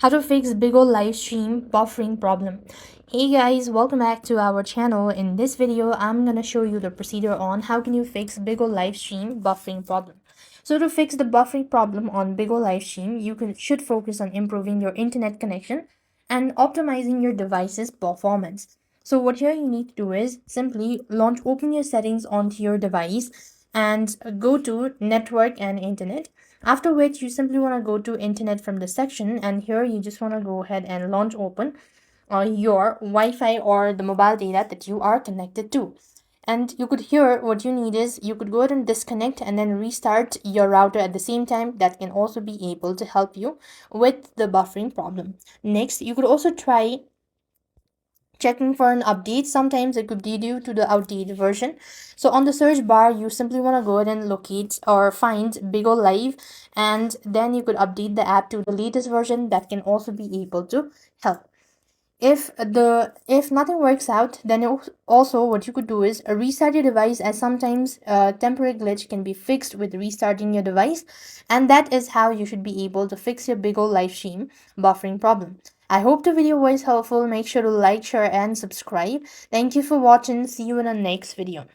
How to fix Bigo live stream buffering problem. Hey guys, welcome back to our channel. In this video, I'm gonna show you the procedure on how can you fix Bigo live stream buffering problem. So to fix the buffering problem on Bigo live stream, should focus on improving your internet connection and optimizing your device's performance. So what here you need to do is simply open your settings onto your device and go to network and internet, after which you simply want to go to internet from the section, and here you just want to go ahead and launch open your Wi-Fi or the mobile data that you are connected to. And you could here, what you need is you could go ahead and disconnect and then restart your router at the same time. That can also be able to help you with the buffering problem. Next, you could also try checking for an update. Sometimes it could be due to the outdated version. So on the search bar, you simply want to go ahead and locate or find Bigo Live, and then you could update the app to the latest version. That can also be able to help. If nothing works out, then also what you could do is restart your device, as sometimes temporary glitch can be fixed with restarting your device, and that is how you should be able to fix your Bigo live stream buffering problem. I hope the video was helpful. Make sure to like, share and subscribe. Thank you for watching. See you in the next video.